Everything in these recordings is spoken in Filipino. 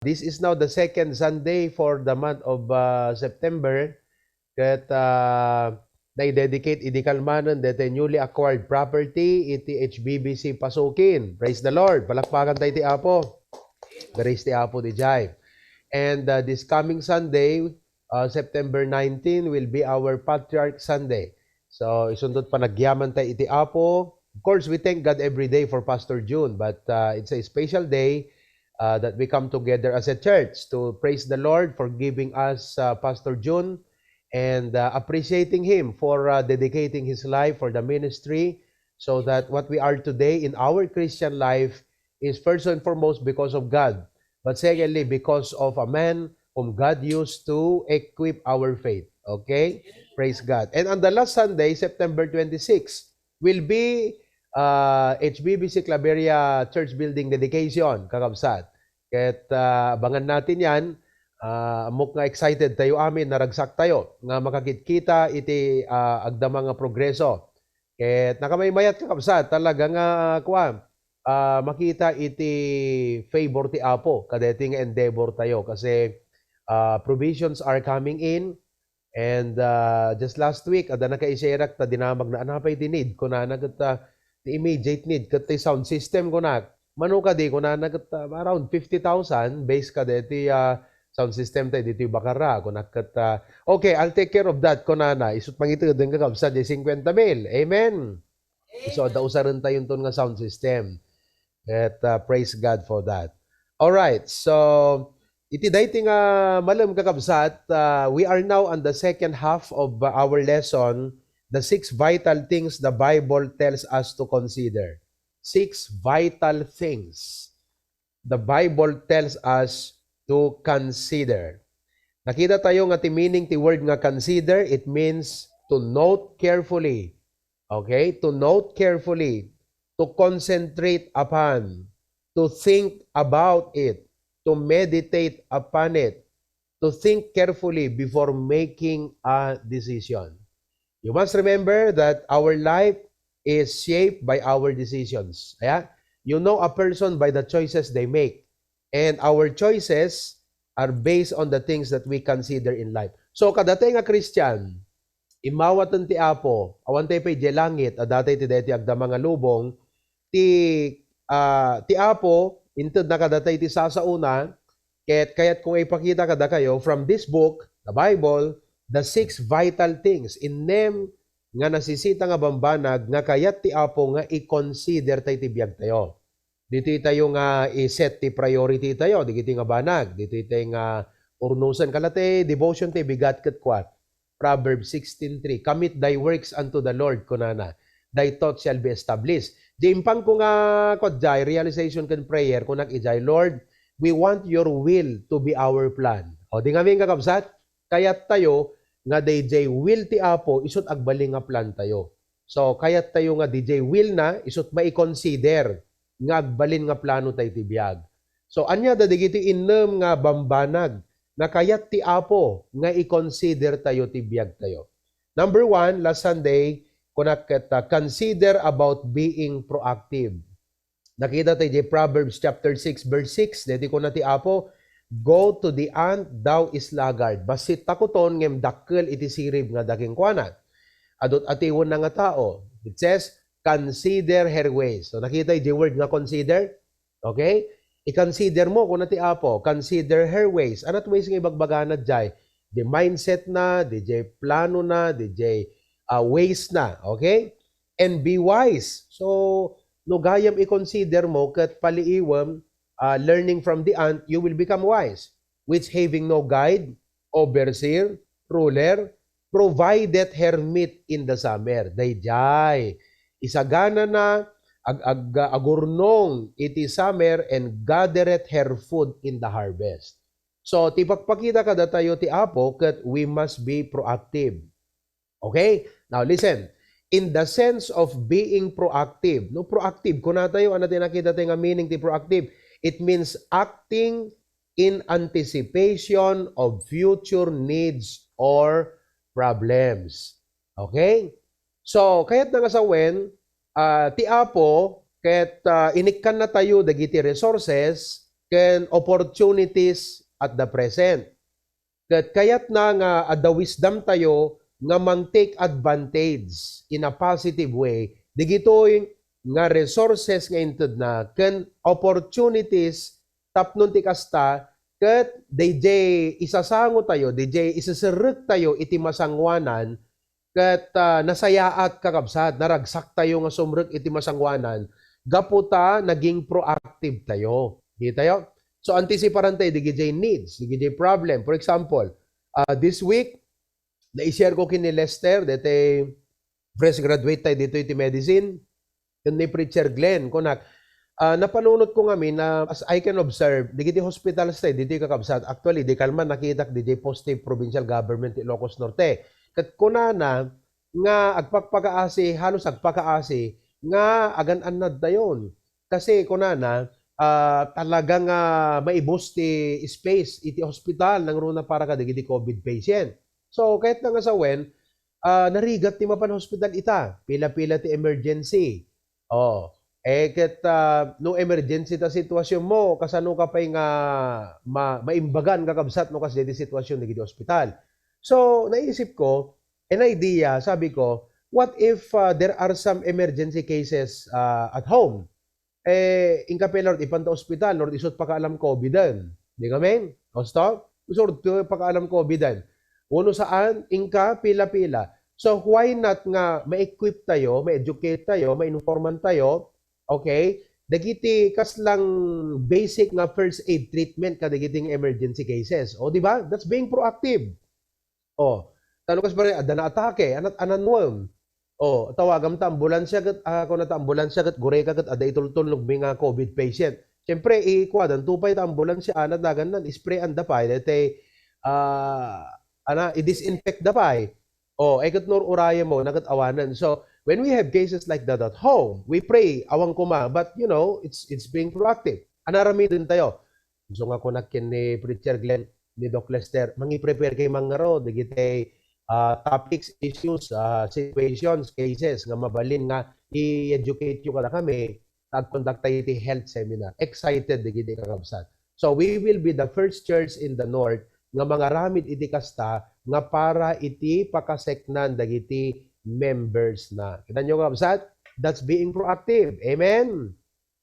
This is now the second Sunday for the month of September that na-dedicate iti kalmanan that newly acquired property iti HBBC Pasukin. Praise the Lord. Palakpakan tayo ti Apo. Grace ti Apo di Jai. And this coming Sunday, September 19, will be our Patriarch Sunday. So isundot pa nagyaman tayo iti Apo. Of course, we thank God every day for Pastor June, but it's a special day that we come together as a church to praise the Lord for giving us Pastor June and appreciating him for dedicating his life for the ministry so that what we are today in our Christian life is first and foremost because of God, but secondly because of a man whom God used to equip our faith. Okay? Praise God. And on the last Sunday, September 26, will be HBBC Claveria Church Building Dedication, kakabsat. Ket abangan natin yan. Amok nga excited tayo amin, naragsak tayo nga makakita iti agdama nga progreso. Ket nakamay-mayat kakabsat talaga nga makita iti favor ti Apo kadeti nga endeavor tayo kasi provisions are coming in and just last week ada nakaiserak ta dinamag na anapay ti need ko na nagat the immediate need ket ti sound system ko na mano ka di ko na nagat around 50,000 base ka deti sound system tayo dito bakara ko nakat okay, I'll take care of that ko na isut mangito den kakabsa di 50,000. Amen. So dausaran tayo ton nga sound system. At praise God for that. All right. So iti dayti nga malam kakabsat, we are now on the second half of our lesson, the 6 vital things the Bible tells us to consider. 6 vital things the Bible tells us to consider. Nakita tayo nga ti meaning ti word nga consider, it means to note carefully. Okay? To note carefully, to concentrate upon, to think about it, to meditate upon it, to think carefully before making a decision. You must remember that our life is shaped by our decisions. Yeah? You know a person by the choices they make. And our choices are based on the things that we consider in life. So, kadatay nga Christian, imawatan ti Apo, awan tayo pa'y langit, adatay ti deti agda mga lubong, ti Apo, inted na kadatay ti sasauna, kaya't kung ipakita kada kayo, from this book, the Bible, the 6 vital things in them nga nasisita nga bambanag nga kayat ti Apo nga i-consider tayo ti biyag tayo. Dito tayo nga i-set ti priority tayo, di kiti nga banag, dito tayo nga urnusan kalate, devotion tayo bigat ket kwat. Proverbs 16:3, commit thy works unto the Lord kunana, thy thoughts shall be established. Di impang ko nga kodjay, realization kan prayer, kunak ijay, Lord, we want your will to be our plan. O di nga may kakabsat, kayat tayo nga DJ will ti Apo, isut agbaling nga plan tayo. So, kayat tayo nga DJ will na, isut mai-consider nga agbalin nga plano tayo ti biyag. So, anya dadigiti inem nga bambanag, nga kayat ti Apo, nga i-consider tayo ti biyag tayo. Number 1, last Sunday, kunak consider about being proactive. Nakita tayo di Proverbs chapter 6 verse 6, deti ko na ti Apo, go to the ant, thou is laggard. Basit takuton ngem dakkel iti sirib nga daking kuana. Adot atiwon na nga tao. It says, consider her ways. So nakita yung word nga consider. Okay? I-consider mo kung nati Apo. Consider her ways. Anat ways nga ibagbagana jay? The mindset na, the plano na, the ways na. Okay? And be wise. So, no gayam i-consider mo kat paliiwam, learning from the ant, you will become wise. Which having no guide, overseer, ruler, provided her meat in the summer. Dayjay. Isagana na agurnong iti summer and gathereth her food in the harvest. So, tipagpakita kada tayo ti Apo kat we must be proactive. Okay? Now, listen. In the sense of being proactive, no, proactive, kung na tayo, ano tinakita tayo nga meaning ti proactive, it means acting in anticipation of future needs or problems. Okay? So, kaya't nga sa ti Apo, kaya't inikkan na tayo dagiti resources, ken opportunities at the present. Kaya't na nga at the wisdom tayo nga mang-take advantage in a positive way. Digitoy nga resources nga inted na ken opportunities tapnon ti kasta ket DJ isasango tayo, DJ isaserek tayo iti masangwanan ket nasayaat kakabsat, naragsak tayo nga sumrek iti masangwanan, gaputa naging proactive tayo. Di tayo? So antisiparan tayo, DJ needs, DJ problem. For example, this week, na-share ko kini Lester, dito fresh graduate tayo dito iti medicine, yun ni Preacher Glenn, kunak, napanunot ko ngamin na as I can observe, digiti hospitals tayo, dito kakabsat, actually, di kalman nakita DJ positive provincial government Ilocos Norte. Kat kunana, nga agpagpakaasi, halos agpakaasi, nga agan-anad dayon. Kasi kunana, talagang maibos ti space iti hospital nang runa para ka digiti COVID patient. So, kahit na nga sa wen, narigat ti mapan hospital ita, pila-pila ti emergency. Ket no emergency ta sitwasyon mo, kasano ka pa'y nga maimbagan kakabsat no kasi di sitwasyon digiti hospital. So, naisip ko, an idea, sabi ko, what if there are some emergency cases at home? Ingka pa Lord, ipanta hospital, Lord, isot pakaalam COVID-an. Di kami? Gusto? Isot pakaalam COVID-an. Uno saan, ingka, pila-pila. So, why not nga ma-equip tayo, ma-educate tayo, ma-informan tayo, okay? Dagiti kaslang basic nga first aid treatment ka dagiting emergency cases. O, di ba? That's being proactive. Tanong kas pare, ada na atake, ananwam. Tawagam ta ambulansya kat ako na ta ambulansya kat gure ka kat ada itultulog nga COVID patient. Siyempre ikwadan tupay ta ambulansya anad dagan nan spray and dapay dete i-disinfect dapay. Eket nor uraya mo nagat awanan. So when we have cases like that at home, we pray awang kuma, but you know, it's being proactive. Anarami din tayo. So nga kunakin ni Preacher Glenn ni Doc Lester, mangi-prepare kay mangaro digite topics, issues, situations, cases nga mabalin nga i-educate yung kada kami conduct tayo iti health seminar. Excited digiti kakabsat. So we will be the first church in the north nga mga ramid iti kasta nga para iti pakaseknan dagiti members na. Kita nyo kakabsat? That's being proactive. Amen?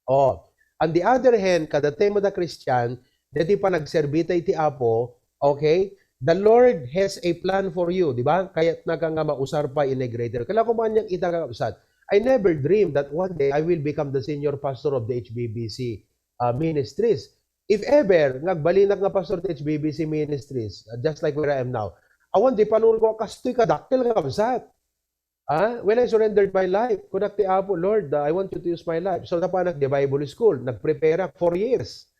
On the other hand, kada tayo da Christian, dati pa nagserbita iti Apo, okay? The Lord has a plan for you, di ba? Kaya't nga mausar pa in a greater. Kala ko man niyang itakakabsat. I never dreamed that one day I will become the senior pastor of the HBBC ministries. If ever, nagbalinak nga pastor of the HBBC ministries, just like where I am now, awan di panun ko, kastoy kadaktil kakabsat. When I surrendered my life, kunak ti Apo, Lord, I want you to use my life. So napanak di Bible School, nagprepare 4 years.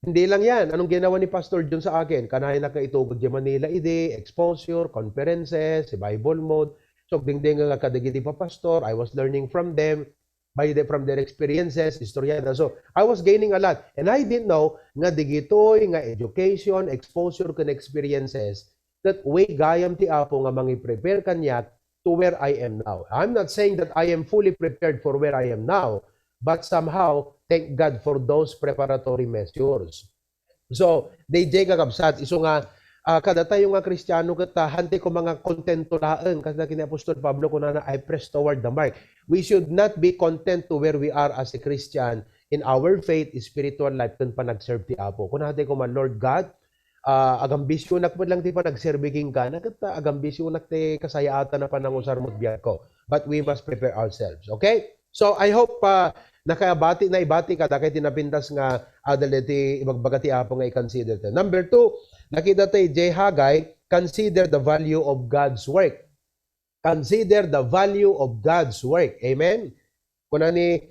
Hindi lang yan. Anong ginawa ni Pastor John sa akin? Kanahin na kaitugod di Manila ide, exposure, conferences, Bible mode. So, dingding nga kadagiti pa pastor. I was learning from them, from their experiences, istoryada. So, I was gaining a lot. And I didn't know nga digitoy, nga education, exposure, kan experiences, that way gayam ti Apo nga mangi-prepare kanya to where I am now. I'm not saying that I am fully prepared for where I am now, but somehow, thank God for those preparatory measures. So, DJ kakabsat, iso nga, kada tayo nga Kristiyano kata, hante ko mga kontento laeng, kasi kini Apostol Pablo ko na I press toward the mark. We should not be content to where we are as a Christian in our faith, spiritual life, kung pa nag-serve ti Apo. Kung hante ko man, Lord God, agambisyon nak mo lang ti pa nag-serving ka, nakita agambisyon nak ti kasayaatan na panangusar mo't biyak ko. But we must prepare ourselves, okay? So, I hope nakabati na ibati ka dahil tinapintas nga adaliti ibagbagati Apo nga i-consider. Number 2, nakita tayo J. Hagay, consider the value of God's work. Consider the value of God's work. Amen? Kuna ni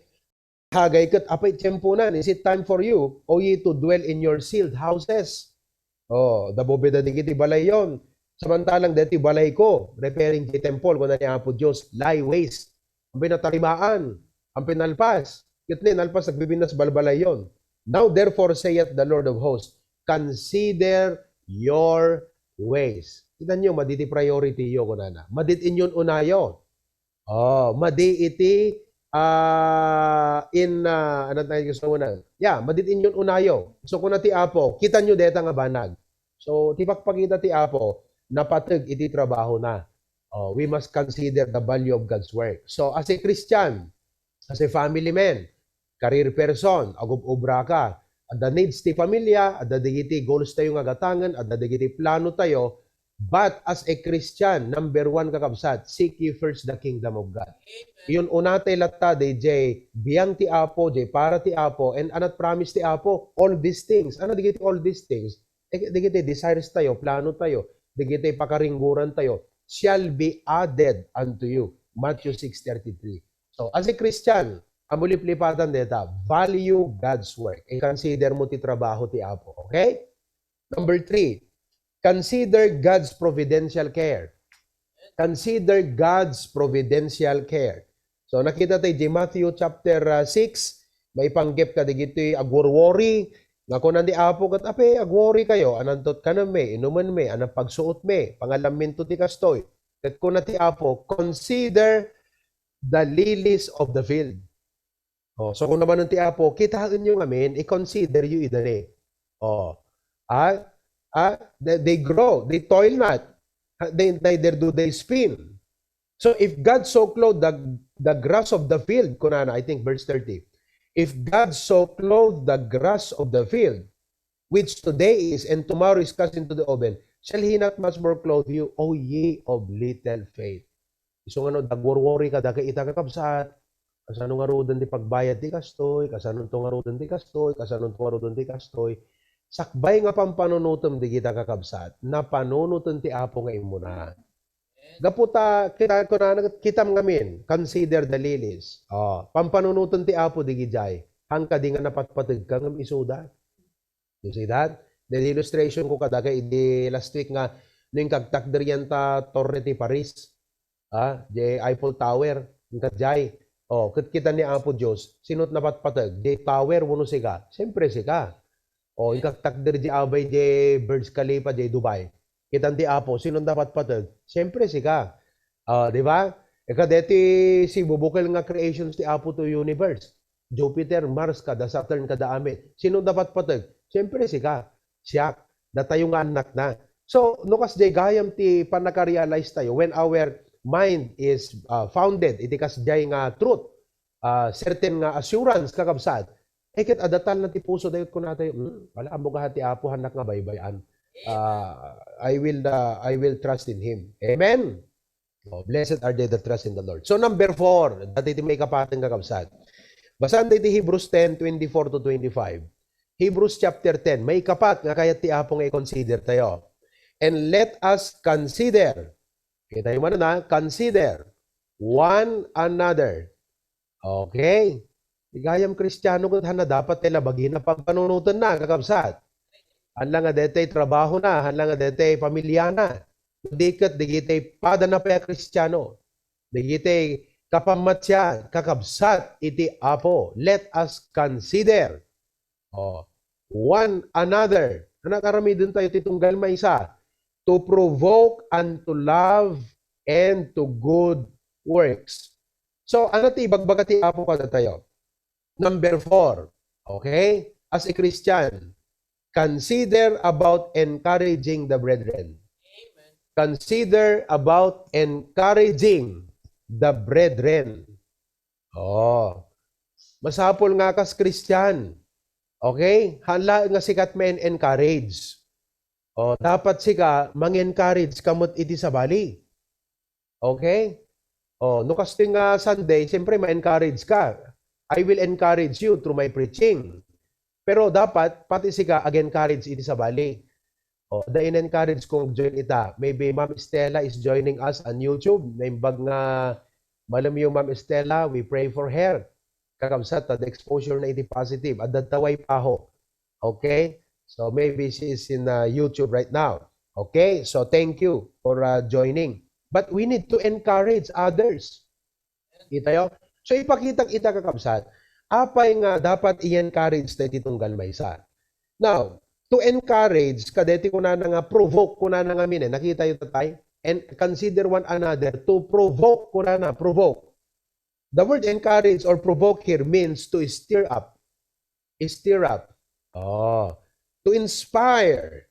Hagay, kat apay tiyempo na, is it time for you, O ye to dwell in your sealed houses? Dabobeda di kiti balay yon. Samantalang deti balay ko, repairing the temple, kuna ni Apo Diyos, lie waste. Ang pinatalimaan, ang pinalpas. Kitli, nalpas, nagbibinas balbalay yon. Now therefore saith the Lord of hosts, consider your ways. Kita nyo, maditi priority yo kunana. Madit inyon unayo. Madi iti ano tayo gusto mo na? Yeah, maditin yun unayo. So kung ti Apo, kita nyo deta nga banag. So ti pagpakita ti Apo, napatag iti trabaho na. Oh, we must consider the value of God's work. So as a Christian, as a family man, career person, agub-ubra ka, at the needs ti pamilya, at the digiti goals tayo nga gatangan, at the digiti plano tayo, but as a Christian, number one kakabsat, seek ye first the kingdom of God. Yun una tayo latta, DJ, biyang ti Apo, DJ, para ti Apo, and anat promise ti Apo, all these things. Ano digiti all these things? Digiti desires tayo, plano tayo, digiti pakaringguran tayo, shall be added unto you. Matthew 6:33. So, as a Christian, ang mulipilipatan deta, value God's work. I-consider mo ti trabaho ti Apo. Okay? Number 3, consider God's providential care. Consider God's providential care. So, nakita tayo di Matthew chapter 6, may panggip ka digito'y agworwori, nga kung nandi Apo kat ape, agwori kayo, anantot ka na me, inuman me, anang pagsuot me, pangalamin to ti kastoy. Kat kung nati Apo, consider the lilies of the field. Oh, so kung naman ti Apo, kitaan nyo ngamin, i-consider you idane. Oh, they grow, they toil not, neither do they spin. So if God so clothed the grass of the field, kunana, I think verse 30, if God so clothed the grass of the field, which today is and tomorrow is cast into the oven, shall he not much more clothe you, O ye of little faith? So ano, dagworwori ka, daga ita kakabsat, kasano nga rodan di pagbayad di kastoy, kasano to nga rodan di kastoy, kasano to nga rodan di kastoy, sakbay nga pampanunutom di kita kakabsat, na panunutom ti Apo nga imuna. Gaputa, kita ngamin, consider the lilies. Oh, pampanunutom ti Apo di gijay, hangka di nga napatpatag ka ng isuda. You see that? The illustration ko kadaga idi last week nga, ning kagtakderian ta Torre ti Paris. Di Eiffel Tower, yung kadjay. Oh, kita ni Apo Diyos, sinot na patpatag, di tower, wano sika. Siyempre sika. Oh, yung kagtakder di abay di Burj Khalifa di Dubai. Kitan di Apo, sinot na patpatag, siyempre sika. Di ba? Kadeti si bubukal nga creations ti Apo to universe. Jupiter, Mars kada Saturn kada amit. Sinot na patpatag, siyempre sika. Siyak. Datayo nga anak na. So, nukas di gayam ti panaka-realize tayo when our mind is founded, iti kasjay nga truth, certain nga assurance kakabsat, ket adatal na ti puso dayon ko natay, wala amo hati Apo hanak nga baybayan. I will trust in Him. Amen. Oh, blessed are they that trust in the Lord. So number 4, dati ti may kapateng kakabsat. Basan ti Hebrews 10:24-25. Hebrews chapter 10, may kapat nga kaya ti Apo nga i-consider tayo. And let us consider, kita yung na, consider one another. Okay? Igayam Kristiyano ko na dapat tila bagin na pagpanunutan na, kakabsat. Hanla nga detay trabaho na, hanla nga detay pamilya na. Dikat, digitay pada na pa Kristiyano. Digitay kapamatsya, kakabsat, iti Apo. Let us consider one another. Nakarami dun tayo titunggal may isa. To provoke unto love and to good works. So, ano ti ibagbaga ti Apo kada tayo? Number 4, okay? As a Christian, consider about encouraging the brethren. Amen. Consider about encouraging the brethren. Masapol nga kas Christian. Okay? Hala nga sikat men encourage. Dapat sika mang-encourage kamot iti sa bali. Okay? No kasting Sunday, siyempre ma-encourage ka. I will encourage you through my preaching. Pero dapat pati sika ag-encourage iti sa bali. The in-encourage kong join ita. Maybe Ma'am Estela is joining us on YouTube. Naimbag nga malam yung Ma'am Estela, we pray for her. Kakamsat, the exposure na iti positive. At dataway paho. Okay? So maybe she is in YouTube right now. Okay? So thank you for joining. But we need to encourage others. Itayo? So ipakita kita kakabsat. Apay nga dapat i-encourage tayo titunggal maysa. Now, to encourage, kadeti ko na nga provoke ko na nga mine. Nakita yung tatay? And consider one another to provoke ko na provoke. The word encourage or provoke here means to stir up. Stir up. Oh. To inspire.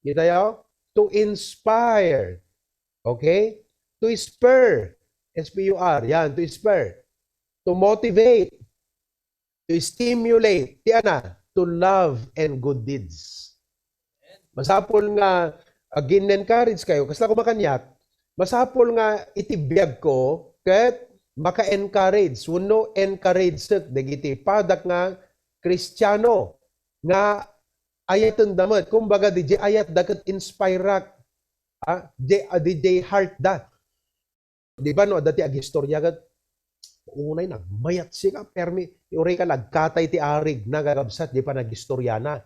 Kita yo? To inspire. Okay? To spur. S-P-U-R. Yan, to spur. To motivate. To stimulate. Tiana, to love and good deeds. Masapol nga, gin-encourage kayo, kasi ako makanyak, masapol nga itibiyag ko, kat maka-encourage, wano encourage set, dagiti padak nga Kristiyano, nga ayat ang damat, kumbaga di ayat dagat inspire di heart da. Di ba no, dati agistorya kat, unay na, mayat siya ka, permi, uri ka nagkatay ti arig, nagagabsat, di pa nagistorya na.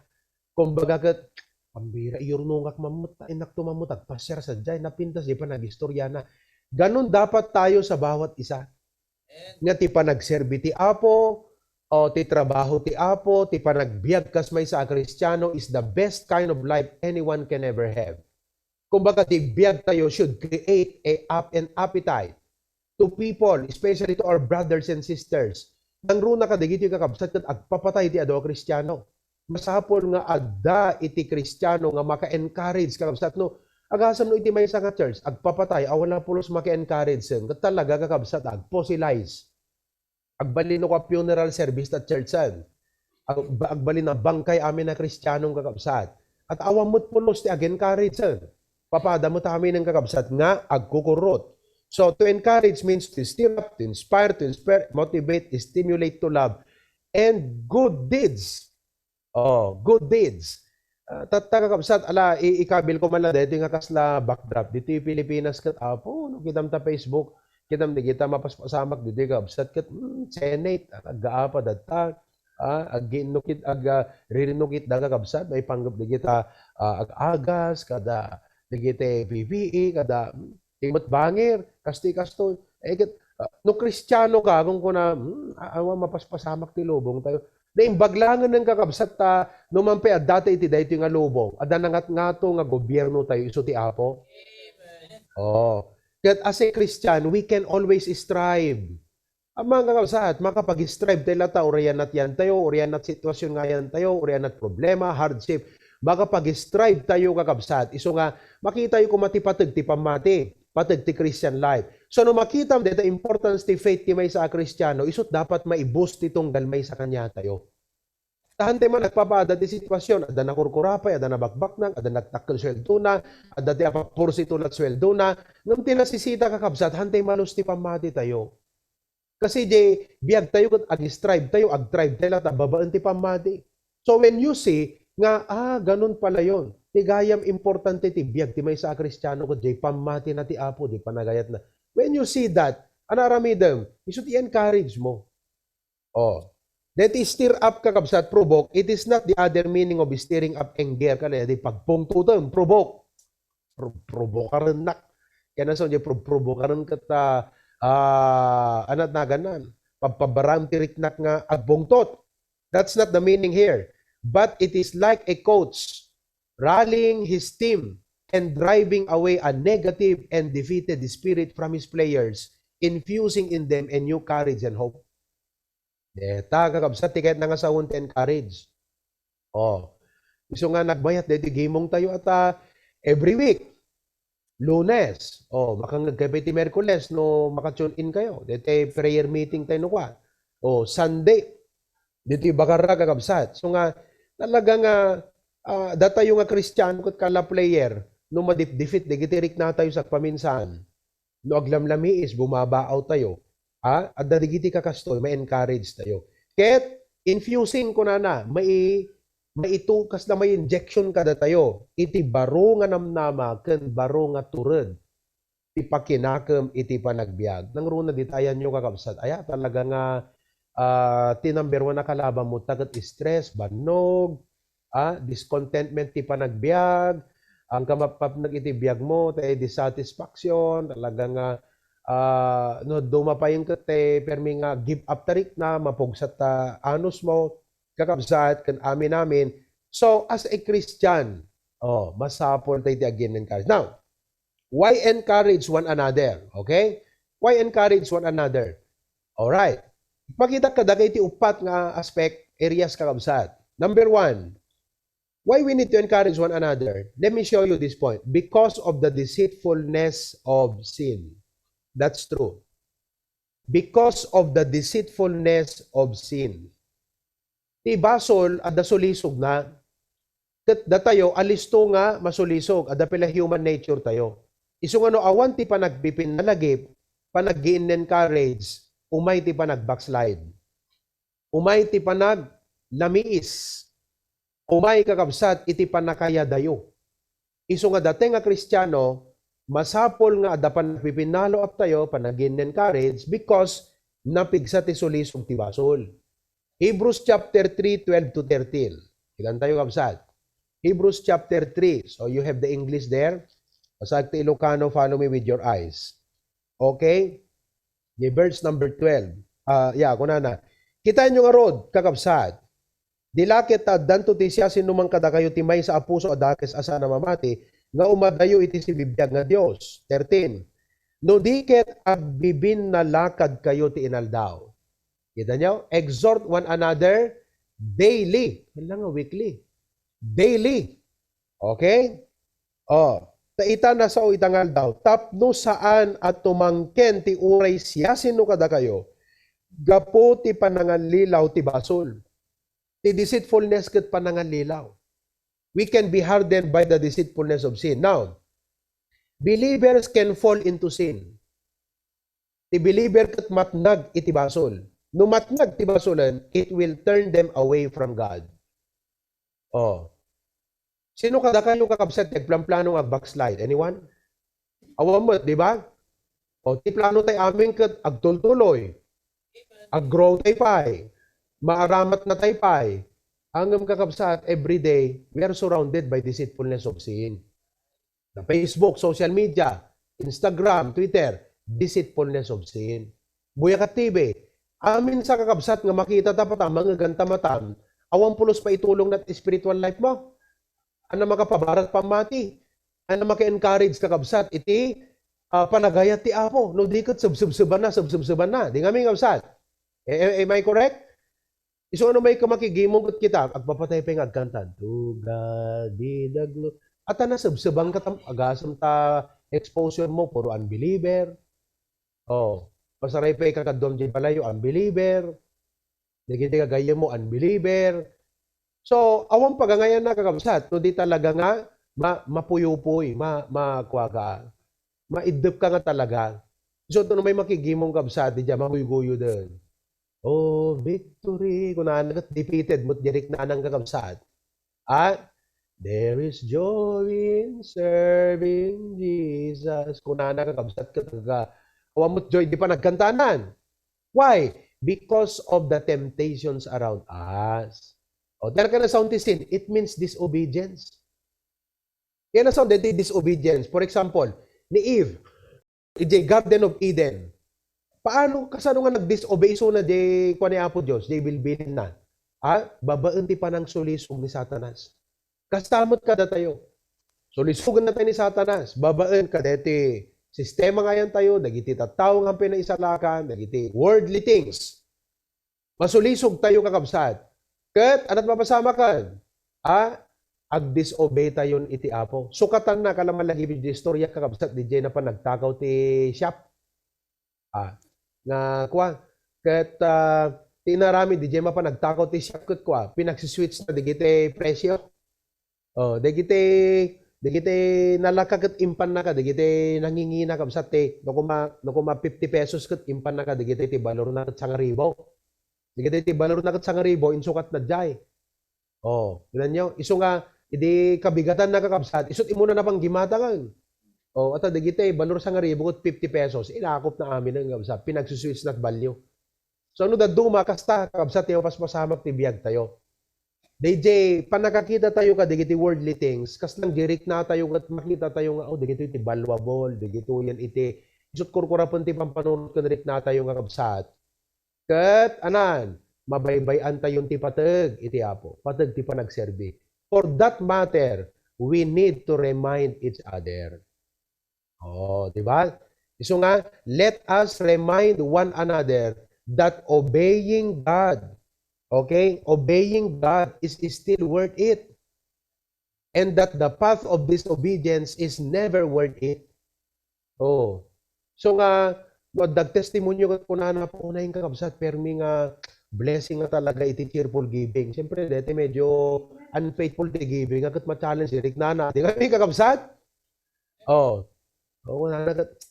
Kumbaga kat, pambira, iurnungak mamuta, inak tumamutag, pasyar sa dyan, napintas, di pa nagistorya na. Ganon dapat tayo sa bawat isa. Nga ti pa nagserbi ti Apo, o ti trabaho ti Apo, ti pa nagbiag kas may sa Kristiyano is the best kind of life anyone can ever have. Kumbaga ti biag tayo should create an appetite to people, especially to our brothers and sisters. Nang runa ka digiti kakabsat kat agpapatay ti ado Kristiyano. Masapol nga adda iti Kristiyano nga maka-encourage kakabsat no. Agasam no iti may nga church, agpapatay, wala pulos maka-encourage sen. Kat talaga kakabsat agposilize. Agbalin no ka funeral service at churchan. Agbalin na bangkay amin na Kristiyanong kakabsat. At awamot pulos ti ag-encourage sen. Papada mo tamin ng kakabsat nga agkukurot. So to encourage means to stir up, to inspire, motivate, stimulate to love, and good deeds. Oh, good deeds. Kakabsat, ikabil ko man lang dito nga kasla backdrop. Dito yung Pilipinas kat, no, kitam ta Facebook, kitam di kita mapaspasamak dito kakabsat kat, Senate, agaapa data, ag-ginukit, ririnukit da kakabsat, may panggap di kita ag-agas, kada digite PPE, kada timot bangir, kasti-kasto. No Kristiyano ka, kung kuna, awa mapaspasamak ti lubong tayo. Dahil baglangan ng kakabsat ta, numampi at dati iti dahito nga lubong. Ada nangat nga to nga gobyerno tayo, iso ti Apo. Oh. Yet as a Christian, we can always strive. Ang mga kakabsat, makapag-strive tayo lata, uriyan nat yan tayo, uriyan nat sitwasyon nga yan tayo, uriyan nat problema, hardship, baka pag-strive tayo kakabsat. Iso nga, makita yung kumatipatag ti pamati, patag ti Christian life. So, no makita mo dito, importance ti faith ti may sa Kristiyano, isot dapat maiboost itong galmay sa kanya tayo. Tahan tayo man, nagpapaada ti sitwasyon, ada na kurkurapay, ada na bakbaknang, ada nagtakal sweldo na, ada ti apapursi tulat sweldo na, nung tinasisita kakabsat, hantay malus ti pamati tayo. Kasi di, biyag tayo, ag-strive tayo, ag-tribe tayo, babaan ti pamati. So, when you see, nga, ganun pala yon. Ti gayam importante ti biyag ti may sa Kristiyano ko jay pamati na ti Apo di panagayat na. When you see that, anaramidem, iso ti encourage mo. Oh. That is stir up kakabsat provoke. It is not the other meaning of stirring up anger kaya di pagpungtutan provoke. Provokaran nak. Kaya na so di provokaran kata anat na ganan. Pagpabaram tiriknak nga agbungtot. That's not the meaning here. But it is like a coach rallying his team and driving away a negative and defeated spirit from his players, infusing in them a new courage and hope. Kakabsat, tiket na nga sa unti and courage. Oh. Iso nga nagbayat, dito gimong tayo at every week. Lunes. Oh, makang nagkapiti Merkules, no, makatune in kayo. Dito prayer meeting tayo no kwa. Oh, Sunday. Dito bakara kakabsat. So nga, talaga nga, data yung nga Kristiyano kat kala player, no madip-defeat, digitirik na tayo sa paminsan. No aglamlamiis, bumabaaw tayo. At digiti kakastoy, may encourage tayo. Ket, infusing ko na, may itukas na may injection kada tayo. Iti baro nga namnama, ken baro nga turod. Iti pakinakam, iti panagbiag. Nang runa ditayan nyo kakabsat. Aya, talaga nga, tinumber one na kalaban mo, tagat stress, banog, discontentment ti panagbiag, ang kamapap nagitibiyag mo, tayo dissatisfaction, talaga nga, no, dumapayin ka te, permi nga give up tarik na, mapugsat ta anus mo, kakabsat, kan amin namin. So, as a Christian, masapol tayo ti again encourage. Now, why encourage one another? Okay? Why encourage one another? Alright. Makita ka dagay ti upat nga aspect areas kakabsat. Number 1, why we need to encourage one another? Let me show you this point. Because of the deceitfulness of sin. That's true. Because of the deceitfulness of sin. Ti basol adda solisog na. Ket datayo alisto nga masulisog adda pila human nature tayo. Isu nga no awan ti panagpipinalagip, panag-encourage, umay ti panag-backslide. Umay ti panag-lamiis. Umay kakabsat iti panakaya dayo. Isu nga dati nga Kristiyano, masapol nga adda panagpipinalo at tayo, panag-encourage because napigsa ti solisog ti basol. Hebrews chapter 3, 12 to 13. Ilan tayo kabsat? Hebrews chapter 3. So you have the English there. Pasag ti Ilocano, follow me with your eyes. Okay? The verse number 12. Kunana. Kita nyo nga rod, kakabsat. Dilakit danto ti siya sinumang kada kayo timay sa apuso adakes asa na mamati, nga umadayo iti si bibiyag nga Dios. 13. No diket agbibin na lakad kayo ti inaldaw. Kita nyo? Exhort one another daily. Wala nga weekly. Daily. Okay? Taita na sa itangal daw. Tapno saan at tumangken ti uray siya sino kada kayo. Gapo ti pananganlilaw ti basol. Ti deceitfulness ket pananganlilaw. We can be hardened by the deceitfulness of sin. Now, believers can fall into sin. Ti believer ket matnag iti basol. No matnag ti basolan, it will turn them away from God. Sino kada kayo kakabsat nagplan-plano ag backslide? Anyone? Awam mo, di ba? Ti plano tay amin ket agtultuloy. Ag-grow tay pay. Maaramat na tay pay. Ang kakabsat every day, we are surrounded by deceitfulness of sin. The Facebook, social media, Instagram, Twitter, deceitfulness of sin. Buyakat TV, amin sa kakabsat nga makita tapat mga gantamatam, awang pulos pa itulong nat spiritual life mo. Ano makapabarat pamati. Ano maka-encourage kakabsat iti panagayat ti Apo. No di kat subsuban na. Di nga may kabsat. Am I correct? So ano may kamakigimong kat kita, agpapatay pa yung agkantan. To God be the glory. At na subsubang katam, agasam ta exposure mo, puro unbeliever. Pasaray pa yung kakadom di palayo, unbeliever. Naging kagaya mo, unbeliever. So, awang pagangayan na kakabsat, no di talaga nga, mapuyo-puy, makwaga, maidip ka nga talaga. So, ito may makigimong kabsat, di dyan, mahuy-guyo din. Victory, kung naanagat, defeated, mo't dirik na anang kakabsat. There is joy in serving Jesus. Kung naanagat kakabsat ka talaga, awang mo't joy, di pa nagkantanan. Why? Because of the temptations around us. Dahil ka na sound sin, it means disobedience. Yan na sound disobedience. For example, ni Eve, iti Garden of Eden. Paano, kasano nga nag-disobey so na di kwa ni Apo Diyos, di bilbilin na. Babaan ti pa ng sulisog ni Satanas. Kastamot ka na tayo. Sulisugan na tayo ni Satanas. Babaan ka deti sistema ngayon tayo, nagiti tattao nga pinaisalakan, nagiti worldly things. Masulisog tayo kakabsat. Ket, anat mapasama kan? Ag-disobey tayon iti Apo. Sukatan na kalaman lagi di istorya kakabsat di na pa nagtakaw ti shop. Ket tinarami di pa nagtakaw ti shop ket pinagsiswitch na digite presyo. Digite nalaka ket impan na ka digite nangingina kabsat ti no kuma 50 pesos ket impan na ka digite ti balor na ket 1,000. Digiti ti balor na kat 1,000 insukat na jay. Ginan nyo, iso nga, idi kabigatan na kakabsat, isot imo na pang gimatangan. At digiti, balor 1,000 kat 50 pesos, inakop na amin ang kabsat, pinagsuswitch na value. So ano daduma, kasta, kakabsat, yung paspasamak ti biyag tayo. DJ, panakakita tayo ka, digiti worldly things, kas lang girik na tayo, at makita tayo nga, digiti iti valuable, digiti yan iti, isot kurkurapon ti pampanunod kanrik na tayo nga kabsat. Ket mabaybayan tayon ti pateg iti Apo. Pateg ti panagserbi. For that matter, we need to remind each other. Di ba? Iso nga, let us remind one another that obeying God, okay, obeying God is still worth it, and that the path of disobedience is never worth it. Oh. So nga, dagtestimonyo ko na po na yung kakabsat, permi nga blessing nga talaga iti cheerful giving. Siyempre, dito medyo unfaithful ti giving, agad ma-challenge, Rick Nana. Di kami kakabsat? Oh. Oo,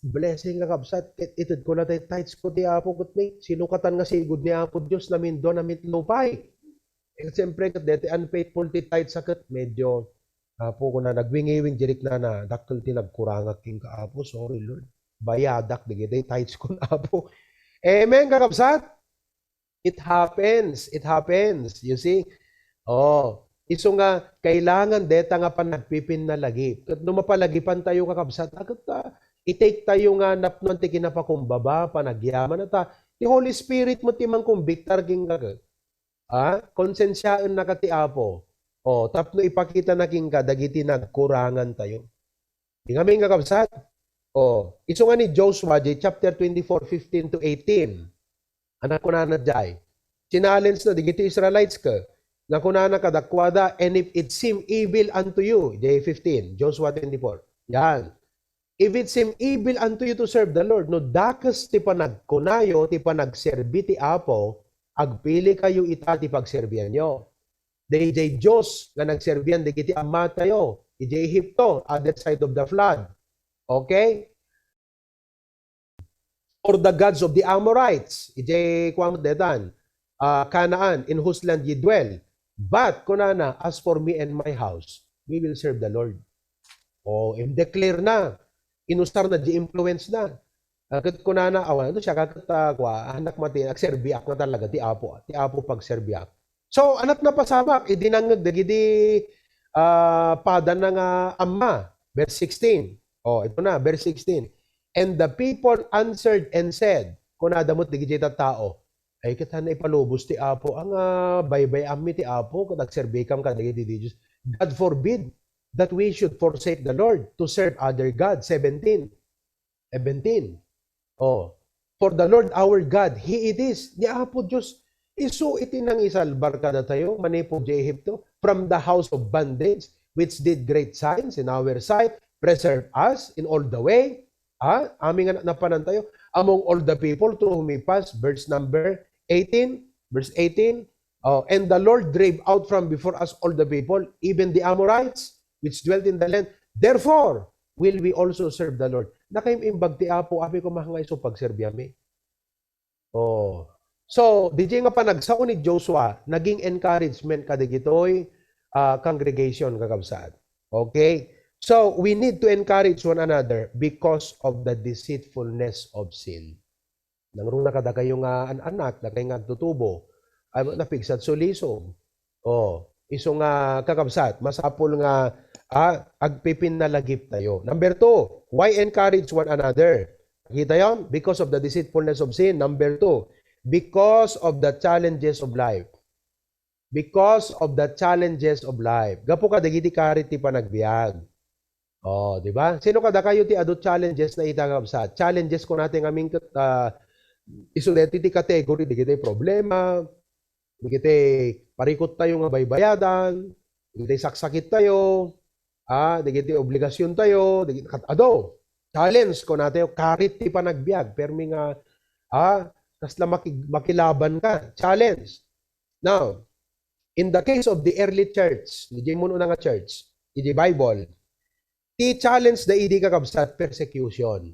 blessing nga kabsat. Itid ko na tayo tights ko ti Apo kat may sinukatan nga sigud ni Apo Diyos namin do namit lupay. Eh, siyempre kat deti unfaithful ti tights sakat medyo Apo ko na nagwingiwing jirik na dakkel ti nagkurangak king ka Apo. Sorry Lord. Bayadak digiti tights ko na Apo. Amen kakabsat. It happens. It happens. You see? Oh, iso nga kailangan deta nga panagpipin na lagi. Kat numapalagipan tayo kakabsat, agad i-take tayo nga napnon ti kinapakumbaba, panagyaman na ta. Ti Holy Spirit mo ti mang kumbiktar king kagad. Konsensyaan na ka ti Apo. Oh, tapno ipakita na king ka, dagiti nagkurangan tayo. Di kami kakabsat. Oh, iso nga ni Joshua, chapter 24, 15 to 18. Anak ko na nadjay. Challenge na, digiti Israelites ka. Na kunana kadakwada, and if it seem evil unto you, J15, Joshua 24. Yan. If it seem evil unto you to serve the Lord, no dakas ti panagkunayo, ti panagserbi ti Apo, agpili kayo ita ti pagserbihan nyo. DJ Diyos nga nagserbihan, di kiti ama tayo, DJ Egypto, other side of the flood. Okay? Or the gods of the Amorites, DJ Kwang Dedan, Canaan, in whose land ye dwell. But, kunana, as for me and my house, we will serve the Lord. O, declare na. Inustar na, di-influence na. Kat kunana, awan, ito siya, anak mati, nagserbiak na talaga, ti Apo pagserbiak. So, anak na pasabak, idinangag, dagidi, pada na nga amma, verse 16. O, ito na, verse 16. And the people answered and said, kunadamot, digiti tao, ay kita na ipalubos ti Apo ang baybay ammi ti Apo kung nagserbikam ka dagiti Diyos. God forbid that we should forsake the Lord to serve other gods. 17. Oh, for the Lord our God, He it is. Ni Apo Diyos, iso iti nang isalbar ka na tayo, manipo di Ehipto, from the house of bondage, which did great signs in our sight, preserve us in all the way. Aming napanan tayo, among all the people through whom we pass, verse number 18, verse 18, and the Lord drave out from before us all the people, even the Amorites, which dwelt in the land. Therefore, will we also serve the Lord. Nakaimbag ti Apo, api ko mahangay so pagserbyami. Oh. So, DJ nga pa nagsaon ni Joshua, naging encouragement kadigitoy congregation kakabsat. Okay? So, we need to encourage one another because of the deceitfulness of sin. Nangrong nakada kayo nga anak, na kayo nga tutubo, ay napigsat sulisom. Iso nga kakabsat, masapol nga agpipin na lagip tayo. Number 2, why encourage one another? Kita yon? Because of the deceitfulness of sin. Number 2, because of the challenges of life. Because of the challenges of life. Gapo ka, dagiti karit ti panagbiag. Di ba? Sino kada kayo ti adult challenges na itangabsat? Challenges ko natin aming isuleti ti category, di kita problema, di kita parikot tayo nga baybayadan, di kita saksakit tayo, di kita obligasyon tayo, di kita challenge ko natin, karit ti panagbiag, permi nga, kasla makilaban ka, challenge. Now, in the case of the early church, di mo nga church, di Bible, ti challenge da idi kakabsat persecution.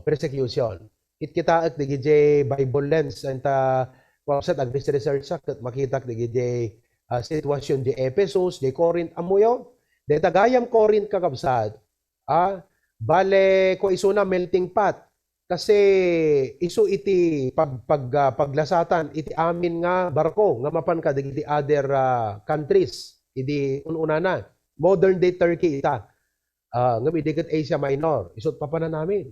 Persecution. Kita at di Bible lens and kakabsat ag research at makita di situation di Ephesus, di Corinth amuyo, di tagayam Corinth kakabsat. Bale ko iso na melting pot kasi iso iti paglasatan iti amin nga barko nga mapan ka di other countries idi ununa na. Modern day Turkey ita. Nga bidigat Asia Minor. Isot pa na namin.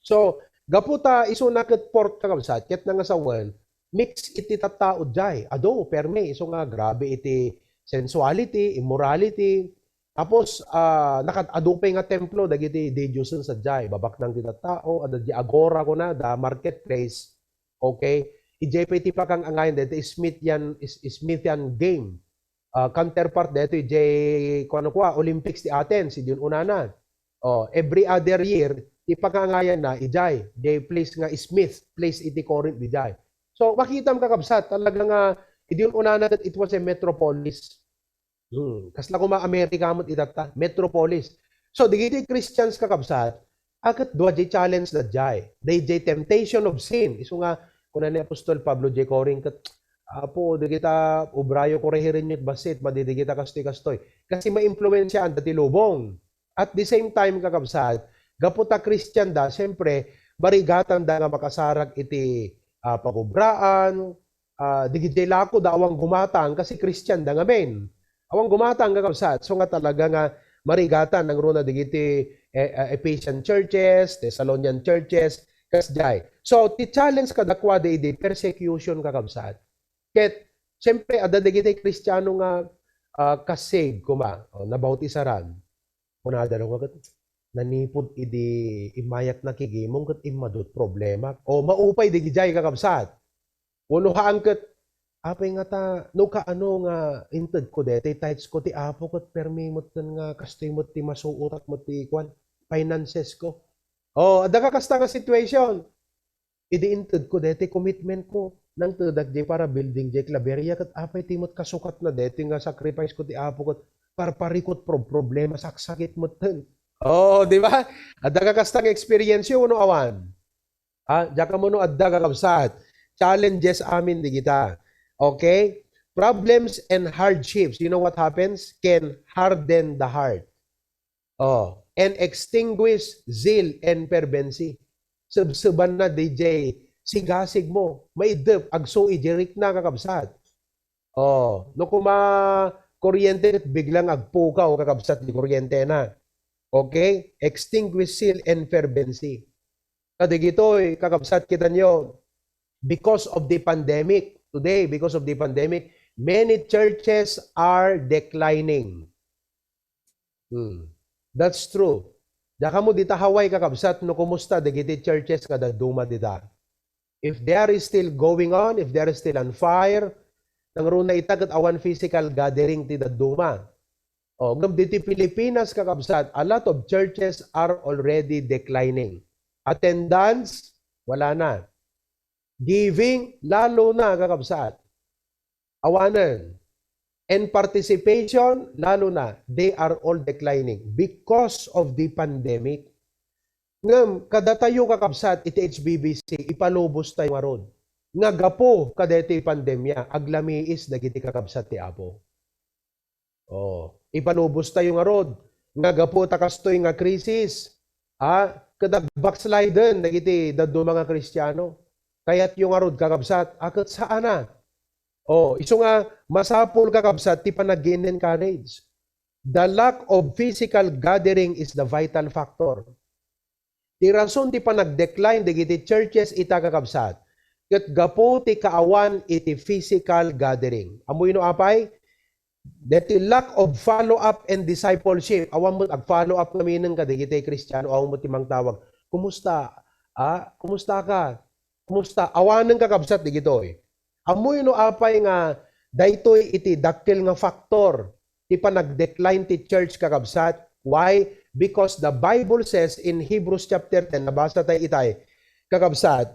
So, gaputa iso nakit port kakabsat, ket nga sawan, mix iti tattao jay. Perme, iso nga grabe iti sensuality, immorality. Tapos, nakadupay nga templo, dagiti de Diyosen sa jay. Babak nang ti tattao, ada di agora ko na, da marketplace. Okay? Ijay pa iti pakang angayan dito Smithian game. Counterpart dito ijay kuno kwa Olympics ti Athens idun unana. Every other year ti pakangayan na ijay place nga Smith place iti Corinth ijay. So makita mo kakabsat talaga nga idun unana that it was a metropolis. Kasla kuma Amerika mo itata metropolis. So digiti Christians kakabsat akat dua jay challenge na jay. They jay temptation of sin. Iso nga kuna ni Apostol Pablo jay Corinth kat Apo, di kita ubrayo ko rehirin yung basit, madidi kita kastoy-kastoy. Kasi ma-impluensya ang dati lubong. At the same time, kakabsat, gaputa Christian da, siyempre, barigatan da nga makasarag iti pagubraan, di lako da awang gumatang, kasi Christian da nga men. Awang gumatang, kakabsat. So nga talaga nga, marigatan ng runa digiti Ephesian churches, Thessalonian churches, kasjay. So, ti challenge kadakwa di persecution kakabsat. Ket, siyempre, ada digiti Kristiyano nga kasave kuma, nabautisaran. Kuna dalo nga nanipod idi imayat na kigimong ket imadot problema. O maupay di gijay kakabsat. Uno haan ket apay nga ta no kaano nga inted ko dete tights ko ti apo ket permi mo nga kastoy mo ti masuot mo ti kwan finances ko. Ada ka kasta nga situation. Idi inted ko dete commitment ko nang tudag di para building di klaberya kat apay timot kasukat na deti nga sacrifice ko ti apo kat parparikot problema saksakit mo ten. Di ba? Adda ka kastang experience yun no awan. Diyan mo no adda ka kapsat. Challenges amin di kita. Okay? Problems and hardships, you know what happens? Can harden the heart. And extinguish zeal and fervency. Subsuban na DJ sigasig mo, maidep, agso ijerik na kakabsat. No kuma kuryente, biglang agpukaw kakabsat di kuryente na. Okay? Extinguish zeal and fervency. Kadigitoy, kakabsat kita nyo, because of the pandemic, today, because of the pandemic, many churches are declining. That's true. Daka mo dita Hawaii kakabsat, no kumusta, digiti churches kada duma dita. If there is still going on, if there is still on fire, nang runa itagat awan physical gathering ti daduma. Ngam diti Pilipinas kakabsat, a lot of churches are already declining. Attendance, wala na. Giving, lalo na kakabsat. Awanan. And participation, lalo na. They are all declining because of the pandemic. Ngam, kada tayo kakabsat iti HBBC, ipalubos tayo maron. Nga gapo kadeti pandemya, aglamiis dagiti kakabsat ti Apo. Ipalubos tayo nga rod. Nga gapo takastoy nga krisis. Kada backsliden dagiti daddo mga Kristiyano. Kaya't yung nga rod kakabsat, akat saan na? Iso nga masapul kakabsat ti panag-gain encourage. The lack of physical gathering is the vital factor. Ti rason ti panag-decline digiti churches ita kakabsat. Ket gapo ti kaawan iti physical gathering. Amoy no apay? That the lack of follow-up and discipleship. Awan mo ag-follow up kami ng kadigiti Kristiyano. Awan mo ti mangtawag. Kumusta? Kumusta ka? Kumusta? Awanan kakabsat digitoy. Amoy no apay nga daytoy iti dakkel nga factor ti panag-decline ti church kakabsat. Why? Because the Bible says in Hebrews chapter 10, nabasa tayo itay, kakabsat,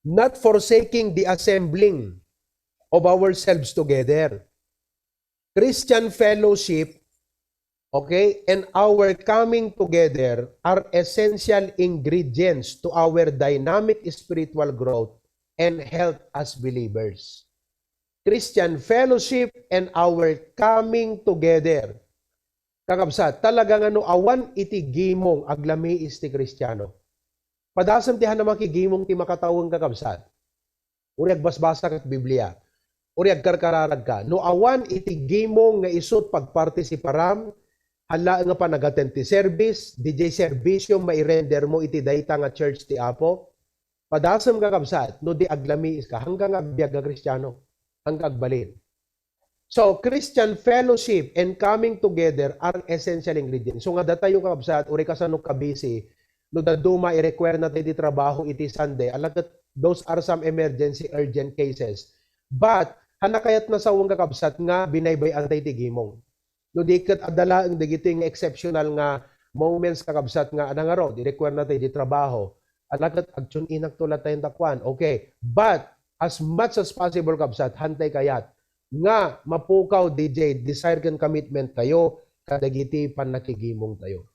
not forsaking the assembling of ourselves together. Christian fellowship, okay, and our coming together are essential ingredients to our dynamic spiritual growth and health as believers. Christian fellowship and our coming together. Kakabsat, talagang awan iti gimong aglamiis ti Kristiyano. Padasam tihan naman kigimong ti makatawang kakabsat. Uriag basbasa kat Biblia. Uriag karkararag ka. No awan iti gimong nga isut pagpartisiparam, hala nga pa nag-attend ti service, DJ service yung mairender mo iti dayta nga church ti Apo. Padasam kakabsat, no di aglamiis ka, hanggang agbiag ka Kristiyano, hanggang agbalin. So, Christian fellowship and coming together are essential ingredients. So, nga datayo kakabsat, uri kasanok kabisi, no daduma i-require natin di trabaho iti Sunday, alagat Those are some emergency urgent cases. But hanakayat na sa uwang kakabsat nga binaybay antay tigimong. No di kat adala ang digiting exceptional nga moments kakabsat nga anangaro di require natin di trabaho. Alakat agtun inak tulat tayong takwan. Okay. But as much as possible kabsat hantay kayat nga mapukaw DJ desire kan commitment tayo kadagiti panakigimong tayo.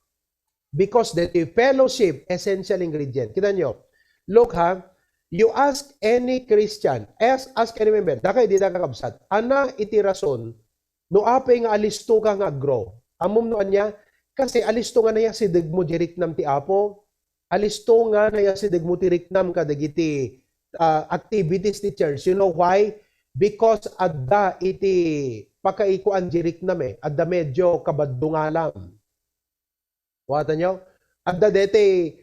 Because the fellowship essential ingredient. Kita nyo. Look ha, you ask any Christian, ask any member, dakay di da kakabsat, ana iti rason, no apay nga alisto ka nga grow. Amom noan niya, kasi alisto nga na ya si degmo diriknam ti Apo, alisto nga na ya si degmo diriknam kadagiti activities ti church. You know why? Because adda iti pakaikuan diriknam adda medyo kabadungalam. Wata nyo? Adda dete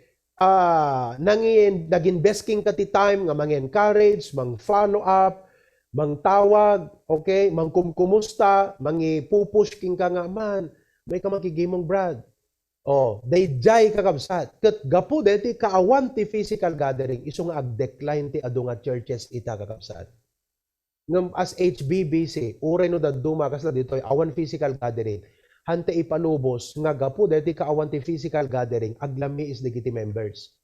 nag-investing ka ti time nga mang-encourage, mang-follow up, mang-tawag, okay, mang-kumusta, mang-ipupush king ka nga man, may ka makigimong Brad. Oh, day jay kakabsat. Kat gapu deti kaawan ti physical gathering, iso nga ag-decline ti adu nga churches ita kakabsat. Ngam as HBBC, uray no daduma kasla dito awan physical gathering. Hante ipalubos nga gapu deti kaawan ti physical gathering aglami is digiti members.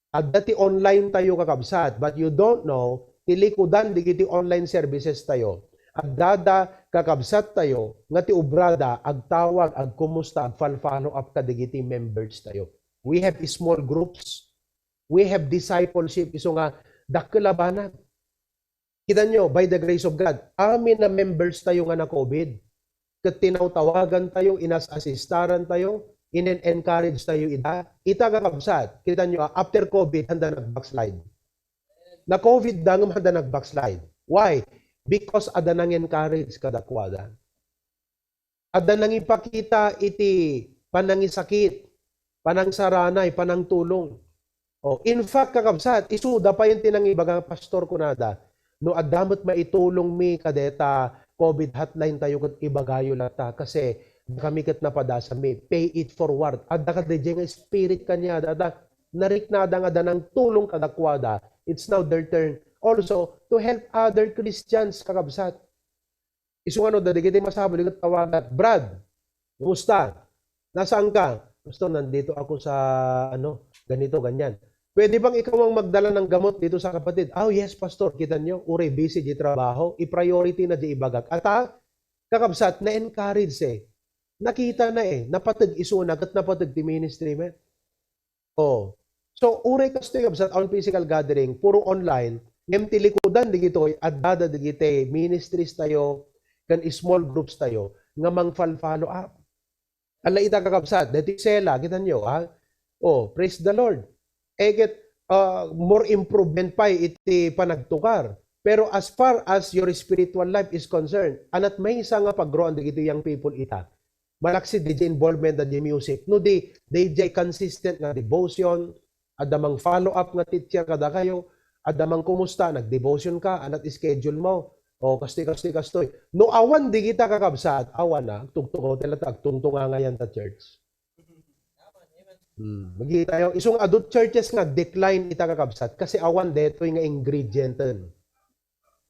At dati online tayo kakabsat but you don't know tilikudan digiti online services tayo. At dada kakabsat tayo nga ti ubrada agtawag agkumusta agfalfano up kadigiti members tayo. We have small groups. We have discipleship iso nga dakelabanan. Kita nyo by the grace of God amin na members tayo nga na COVID. Kat tinawtawagan tayo, inas-assistaran tayo, in-encourage tayo ita kakabsat. Kita nyo, after COVID, handa nag-backslide. Na COVID dangam handa nag-backslide. Why? Because ada nang encourage kadakwada. Ada nang ipakita iti panangisakit, panangsaranay, panangtulong. Oh, in fact, kakabsat, isuda pa yung tinangibagang pastor ko nada, no adamot maitulong mi kadeta, COVID hotline tayo kat ibagayo lata kasi kami kat napadasa mi pay it forward adda ka nga spirit kanya adda nariknada nga danang tulong kadakwada it's now their turn also to help other Christians kakabsat isu ano dadigiti masabol kat tawagan Brad kumusta nasaan ka gusto nandito ako sa ano ganito ganyan. Pwede bang ikaw ang magdala ng gamot dito sa kapatid? Oh, yes, pastor. Kita nyo, uri, busy di trabaho. I-priority na di ibagak. At kakabsat, na-encourage Nakita na napatag isuna at napatag di ministry, man. Oh. So, uri kasi kakabsat, on physical gathering, puro online, empty likudan di gito, at dada di gite, ministries tayo, kan small groups tayo, nga mang follow up. Ala ita kakabsat, dati sela, kita nyo, ha? Oh, praise the Lord. Get more improvement pa iti panagtukar. Pero as far as your spiritual life is concerned, anat may isa nga pag-grow dito young people ita. Malaksi DJ involvement da di music. No di DJ consistent nga devotion, adamang follow up nga teacher kada kayo, adamang kumusta nag-devotion ka, anat schedule mo. O kastoy. No awan di kita kakabsat, awan na tugtugo tela tagtungtunga ngayon ta church. Magi tayo isong adult churches nga decline ita kakabsat kasi awan deto nga ingredient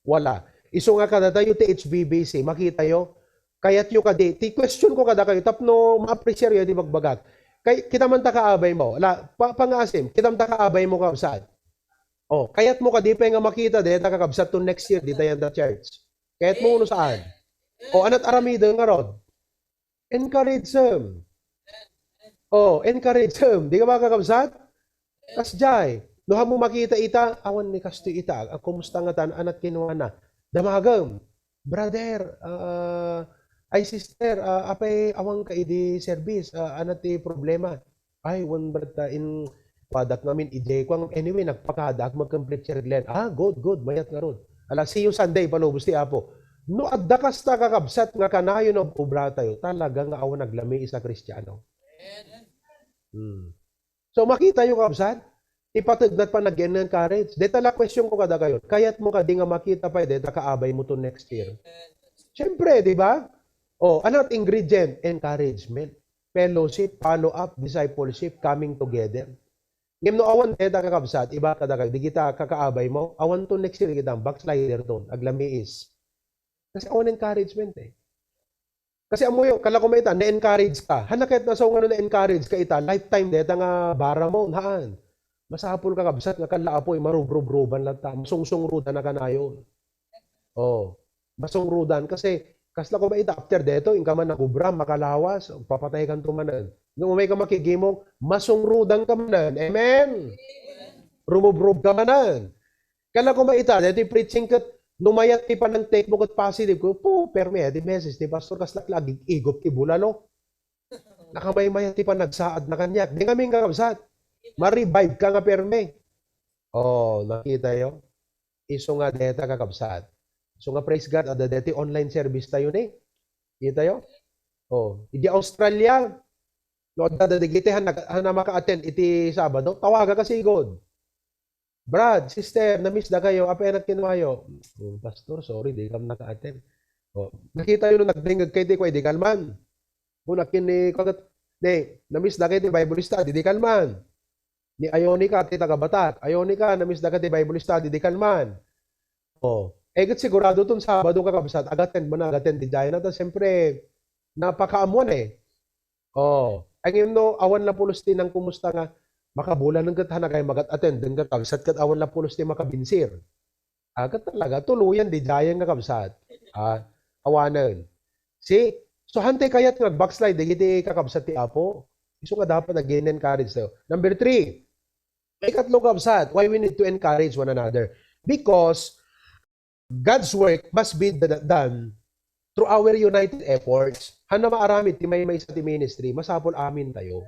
wala iso nga kada tayo ti HBBC makita yo kayat yo kadi ti question ko kada kayo tapno ma-appreciate yo di magbagak kay kita man ta kaabay mo la pangasim kita man ta kaabay mo kakabsat oh kayat mo kadi pa nga makita de ta kakabsat to next year di tayo the church kayat mo uno saan o anat aramida nga rod encourage them. Oh, encourage him. Di ka ba kakabsat? Kasjay. Noha mo makita ita, awan ni kasto ita. Kumusta nga tan, anat kinuha na. Damagam. Brother, ay sister, apay awang ka idi service. Anat ti problema. Ay, one brother in padak namin ide ko. Anyway, nagpakadak, mag-complete share glen. Good. Mayat nga ron. Ala, see you Sunday, palubos ti Apo. No, adda kasta kakabsat nga kanayon of ubra tayo. Talaga nga awan naglami isa Kristiyano. So makita yung kabsat, ipatagdat pa nag-encourage. Deta la question ko kada kayo, kayat mo ka di nga makita pa, deta kaabay mo to next year. Siyempre, di ba? Oh, anot ingredient? Encouragement. Fellowship, follow-up, discipleship, coming together. Game no awan deta kakabsat, iba kada di kita kakaabay mo, awan to next year kita backslider to, aglami is. Kasi awan encouragement eh. Kasi amo yung kala ko may ita, na-encourage ka. Hanakit na sa nga na-encourage ka ita, lifetime deta nga bara mo, haan. Masapol ka kabsat, nga kalaapoy, marubro-bruban lang ta, masungsungrudan na kanayon. Oh, masungrudan kasi kasla ko ba ita after deto in ka man nagubra makalawas papatay kan tumanan. Nung umay ka makigimong masungrudan ka manan. Amen. Rumubrob ka manan. Kala ko ba ita deto preaching kat numayat ti pa ng take mo kat positive ko po perme di message ni pastor kasla lagi igop ti bulalo. Nakamay-mayat ti pa nagsaad na kanyak. Di kami kakabsat. Ma-revive ka nga perme. Oh, nakita yo. Iso nga deta kakabsat. So nga praise God, ada dati online service tayo ni. Kita yo? Oh, idi Australia. No da digiti han maka-attend iti Sabado, tawaga kasi God. Brad, sister, na-miss da kayo, apa enak kinuhayo. Oh, pastor, sorry, di kam naka-attend. Oh, nakita yun nung nagdingag kay di ko, di kalman. Kung nakini kagat, di, na-miss da kayo di Bible study, di kalman. Ni Ayonica, ti taga-Batat. Ayonica, na-miss da kayo di Bible study, di kalman. Oh, kat sigurado tong Sabado kakabsat, agaten mo na, agaten di dahil na. Siyempre, napakaamuan eh. Oh, ang no, awan na pulos din ang kumusta nga, makabulan ng katana kay magat-attend, ng kakabsat kat awan na pulos din makabinsir. Agat talaga, tuluyan di dahil nga kakabsat. Awanan. See? So, hantay kayat nga backslide, di kakabsat ti Apo. Iso nga dapat nag-encourage tayo. Number 3, may katlong kabsat, why we need to encourage one another? Because God's work must be done through our united efforts. Hana maaramid ti may sa ti ministry, masapol amin tayo.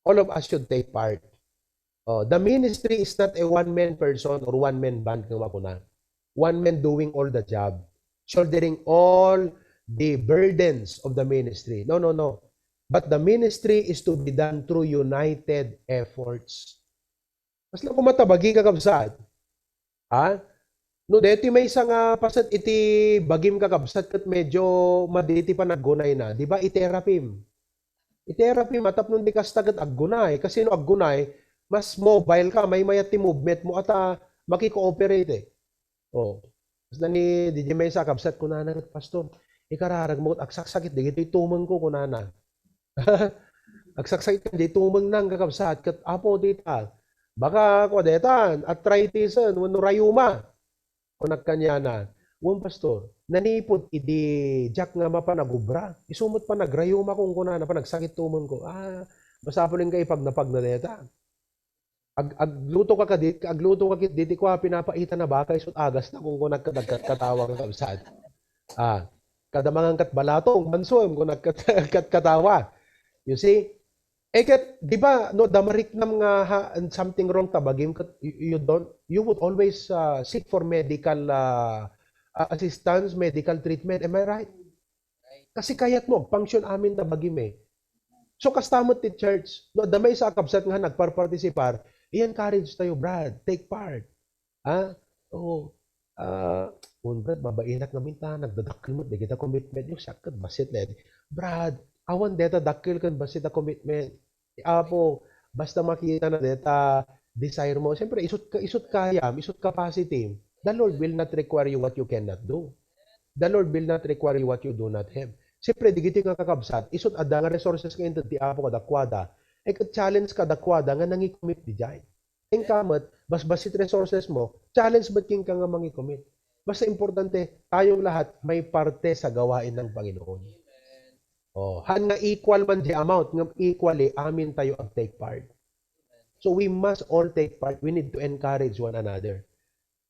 All of us should take part. Oh, the ministry is not a one-man person or one-man band ng makuna. One man doing all the job, shouldering all the burdens of the ministry. No, no, no. But the ministry is to be done through united efforts. Mas lang kumatabagi kakabsat. Ha? No, deti may isang pasat iti bagim kakabsat kat medyo maditi pa naggunay na. Di ba i-therapy? I-therapy matap nun di kastagat aggunay. Kasi no aggunay, mas mobile ka, may mayat ti movement mo at makikooperate eh. Oh. Basta ni DJ may sa kabsat ko na pastor. Ikararag mo aksaksakit di ito tumang ko kunana. Agsaksit kan di tumang nang kakabsat kat apo dita. Baka ko detan arthritis no rayuma. O nagkanyana. Wan pastor, nanipod idi jak nga mapanagubra. Isumot pa nagrayuma kung kunana pa nagsakit tumang ko. Masapuling kay pag napag na deta. Agluto ka kadit, agluto ka kit diti ko pinapaita na baka isut agas na kung nagkatawa ka kabsat. Kada mga kat balatong mansuem kung nagkatawa. You see? Di ba, no, damarik nam nga something wrong tabagim, you would always seek for medical assistance, medical treatment. Am I right? Kasi kayat mo, function amin tabagim eh. So, kastamot ti church, no, damay sa kabsat nga nagparparticipar, i-encourage tayo, Brad, take part. Oo. Brad, babainak namin ta, nagdadakil mo, di kita commitment yung sakit, basit na. Brad, awan deta dakil kan basit a commitment. Apo, basta makita na deta desire mo. Siyempre, isut kayam, isut capacity. The Lord will not require you what you cannot do. The Lord will not require you what you do not have. Siyempre, di nga kakabsat, isut ada nga resources ngayon ti apo kadakwada. Challenge kadakwada nga nangi-commit di jay. Ang kamat, basit resources mo, challenge ba't king ka nga mangi-commit. Basta importante, tayong lahat may parte sa gawain ng Panginoon. Han nga equal man the amount, nga equally, amin tayo ang take part. So we must all take part. We need to encourage one another.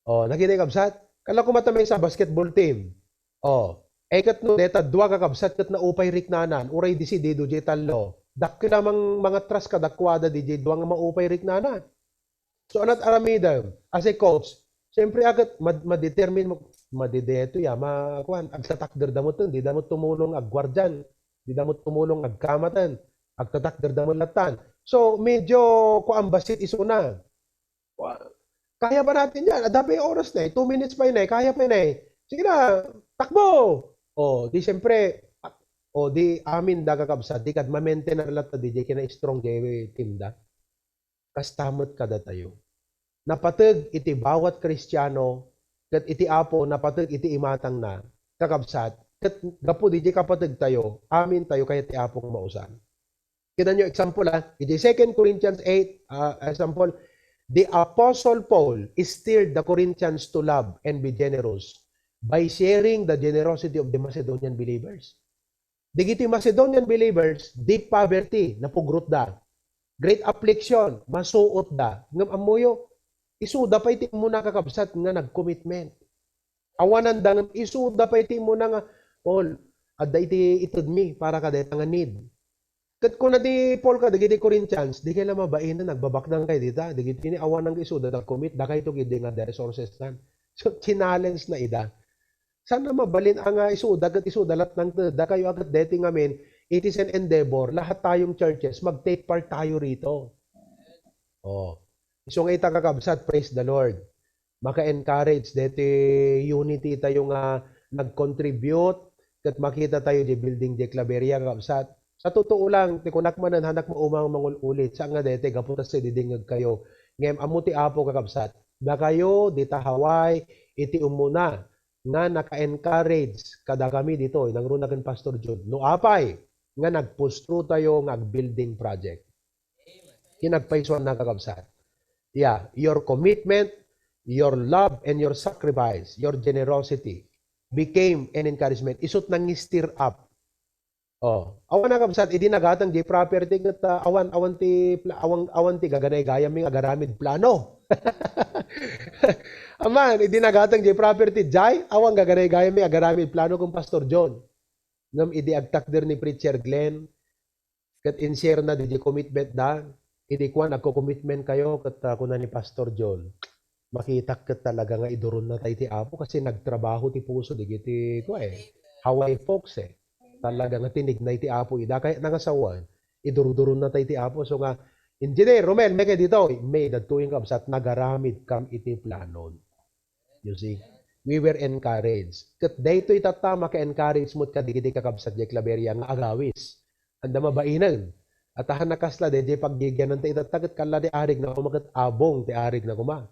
Nakita yung kabsat? Kala ko matamay sa basketball team. Kat no, deta, dua ka kabsat kat na upay riknanan, uray di si Dido J. Tallo. Dakil lamang mga trust ka, dakwada di J. Dua nga maupay riknanan. So anat aramida, as a coach, siyempre agad ma-determine mo, madideto ya, agtatakder damot di damot tumulong agwardyan. Di damot tumulong agkamatan, agtatakder damot latan. So, medyo kuambasit iso na. Kaya ba natin yan? Adabi oras na eh. 2 minutes pa yun eh. Kaya pa yun eh. Sige na, takbo! Di siyempre, di amin da kakabsat, di kad ma-maintain na lahat di kina strong team da. kastamot kada tayo. Napateg iti bawat Kristiyano, ket iti Apo napateg iti imatang na, kakabsat, ket gapu di kapateg tayo, amin tayo kaya ti Apong mausan. Kita nyo example iti 2 Corinthians 8, example, the Apostle Paul steered the Corinthians to love and be generous by sharing the generosity of the Macedonian believers. Digiti Macedonian believers, deep poverty, napugrot da. Great affliction, masuot da. Ngam amuyo, isuda pa iti mo nakakabsat nga nag-commitment. Awanan da nga isuda pa iti mo na nga, Paul, adda iti itod mi para ka deta nga need. Kat kung na di Paul ka, digiti Corinthians, di kayo mabain na nagbabaknang kayo dita. Digiti ni awanan ng isuda nag-commit, da kayo ito gidi nga the resources nan. So, challenge na ida. Sana mabalin ang isuda kat isuda lahat ng da kayo agad dating amin. It is an endeavor. Lahat tayong churches, mag-take part tayo rito. Oh. So nga kakabsat, praise the Lord. Maka-encourage deti unity tayo nga nag-contribute kat makita tayo di building di Claveria kakabsat. Sa totoo lang, ti kunakmanan hanak mo umang mangulit. Sa nga deti, gaputas sa didingag kayo. Ngayon, amuti apo kakabsat. Da kayo, di tahaway, iti umuna nga naka-encourage kada kami dito, nangrunagan Pastor Jude. No apay, nga nagpustro tayo ng building project. Kinagpaisuan na kakabsat. Yeah, your commitment, your love, and your sacrifice, your generosity became an encouragement. Isut nang stir up. Oh, awan na kabsat, idi nagatang di property kat awan ti gaganay gayam mi agaramid plano. Aman, idi nagatang di property jay awan gaganay gayam mi agaramid plano kung Pastor John. Ngam idi agtakder ni Preacher Glenn kat in-share na di commitment da. Idi kuan agko-commitment kayo kat kunan ni Pastor John. Makita kat talaga nga iduron na tayo ti Apo kasi nagtrabaho ti puso digiti ko Hawaii folks talaga nga tinig na iti Apo ida kaya nangasawan idurudurun na tayo iti Apo so nga Engineer Romel may dito may datuing kabsat nagaramid kam iti planon. You see, we were encouraged kat dayto itata maka-encourage mo't kadigiti kakabsat di Claveria nga agawis anda mabainan at ahan nakasla di paggigyanan ta itatagat kala di arig na kumagat abong ti arig na kuma.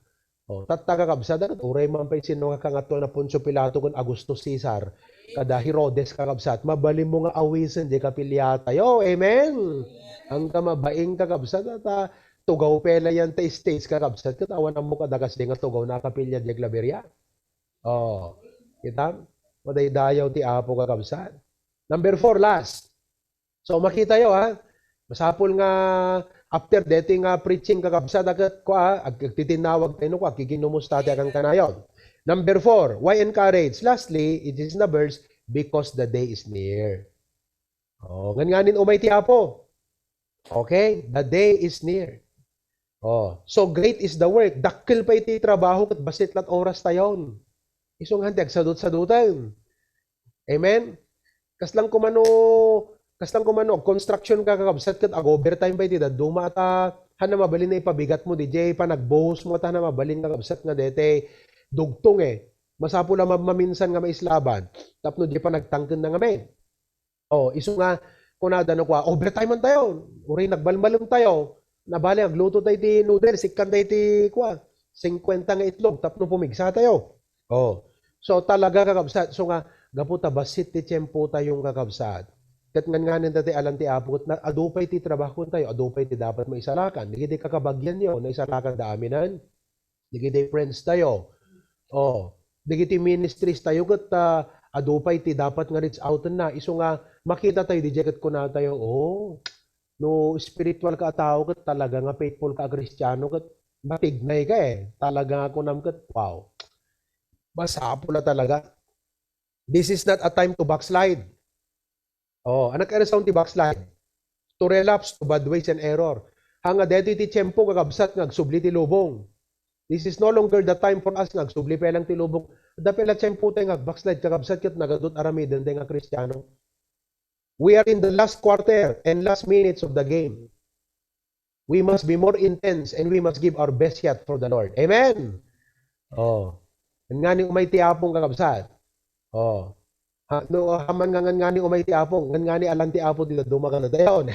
Oh, tattaga kabsada kat uray man pay sino nga kangatol na Poncio Pilato kun Augusto Caesar kada Herodes kakabsat mabalim mo nga awisen di kapilyata yo amen ang tamabaing kakabsat at tugaw pela yan ta states kakabsat kat awan mo kadagas di nga tugaw na kapilya di Claveria. Oh, kita maday dayaw ti Apo kakabsat. Number 4 last. So makita yo masapol nga after dating preaching kakabsat agad ko agtitinawag tayo ko kikinumusta ti akang kanayon. Number 4, why encourage? Lastly, it is in the verse, because the day is near. Oh, nganin umay ti Apo. Okay, the day is near. Oh, so great is the work. Dakkel pa iti trabaho kat basit lat oras tayon. Isong hantiag sadut-sadutan. Amen. Kaslang kumano construction ka kakabsat kat overtime pa iti duma ata hana mabalin na ipabigat mo DJ pa nagbuhos mo ata na mabalin kakabsat nga dete dugtong masapo lang maminsan nga maislaban tapno di pa nagtangken na nga men. Oh, iso nga kunada no kwa overtime man tayo. Uri nagbalbalom tayo. Nabali agluto tayo ti noodles sikkan tayo ti kwa 50 nga itlog tapno pumigsa tayo. Oh. So talaga kakabsat so nga gaputa basit ti tiempo tayong kakabsat. Kat nganin dati alam ti Apo na adupay ti trabaho tayo, adupay ti dapat maisalakan. Digiti kakabagyan niyo na isalakan da aminan. Digiti friends tayo. Oh, digiti ministries tayo kat adupay ti dapat nga reach out na iso nga makita tayo di kat kuna tayo no spiritual ka tao kat talaga nga faithful ka Kristiyano kat matignay ka talaga ako nam kat wow. Basa pula talaga. This is not a time to backslide. Oh, anak ka sound ti backslide. To relapse to bad ways and error. Hanga dito ti tiyempo kakabsat ngagsubli ti lubong. This is no longer the time for us ngagsubli pelang ti lubong. Da pela tiyempo tayo backslide kakabsat kat nagadot aramiden tayo nga Kristiyano. We are in the last quarter and last minutes of the game. We must be more intense and we must give our best yet for the Lord. Amen. Oh. Nga ni umay ti Apong kakabsat. Oh. No, haman nga ni umay ti Apong, nga ni alang ti Apo dito dumagan na dayon.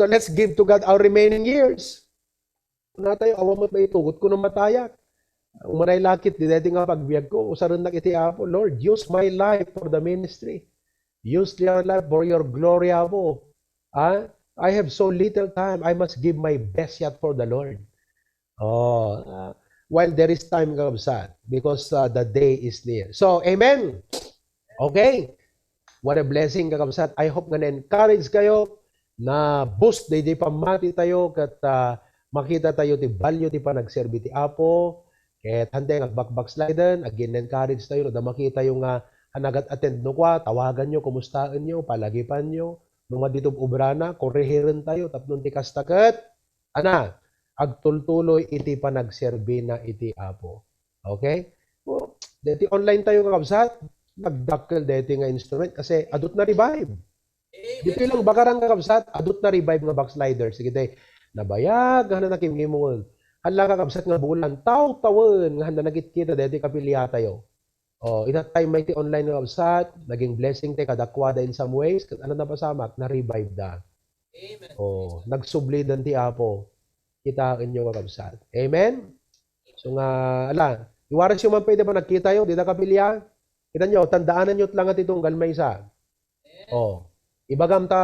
So let's give to God our remaining years. Na tayo, awa mo ba itugot ko ng matayak. Umaray lakit, di dati nga pagbiag ko, usaran na kiti Apo, Lord, use my life for the ministry. Use your life for your glory, Apo. I have so little time, I must give my best yet for the Lord. While there is time, kakabsat, because the day is near. So, amen. Okay. What a blessing, kakabsat. I hope nga na-encourage kayo na boost day pamati tayo kat makita tayo ti value ti panagserbi ti Apo. Ket hande nga backsliden, again encourage tayo na makita yung hanagat attend no kwa, tawagan nyo, kumustaan nyo, palagipan nyo. Nung dito ubrana, korehiren tayo, tapnon ti kastaket. Agtultuloy iti panagserbi na iti Apo. Okay? So, deti online tayo kakabsat, nagdakkel deti nga instrument kasi adot na revive. Dito lang bakarang kakabsat, adot na revive nga backsliders. Sige tayo, nabayag, hana nakimimon. Hala kakabsat nga bulan, taw-tawon, nga handa nagit-kita, deti kapilya tayo. Ina time may ti online nga kakabsat, naging blessing tayo kadakwa dahil some ways, ano na pasamak, na-revive da. Amen. Nagsublidan ti Apo. Kitain nyo kakabsat. Amen? So nga, iwaras yung man pwede pa nagkita yun, di na kapilya. Kita nyo, tandaanan nyo lang at itong galmay sa. Ibagam ta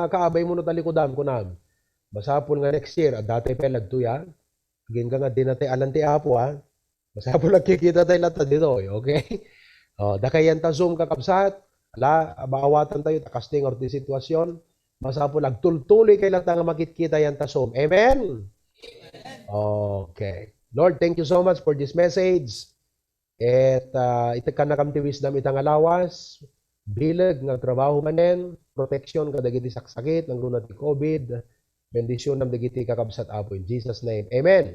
kaabay mo no talikudam kunam. Basapon nga next year, at dati pa lagtuya. Again ka nga din natin alam ti Apo Basapon nagkikita tayo lahat dito. Okay? Dakayan ta Zoom kakabsat. Baawatan tayo, takasting or ti sitwasyon. Basapon nagtultuloy kay lahat nga makikita yan ta Zoom. Amen? Okay. Lord, thank you so much for this message. At itakan na kam ti wisdom itang alawas. Bilag ng trabaho manen, protection kadagiti saksakit ng lunat ti COVID, bendisyon ng dagiti kakabsat Apo in Jesus name. Amen.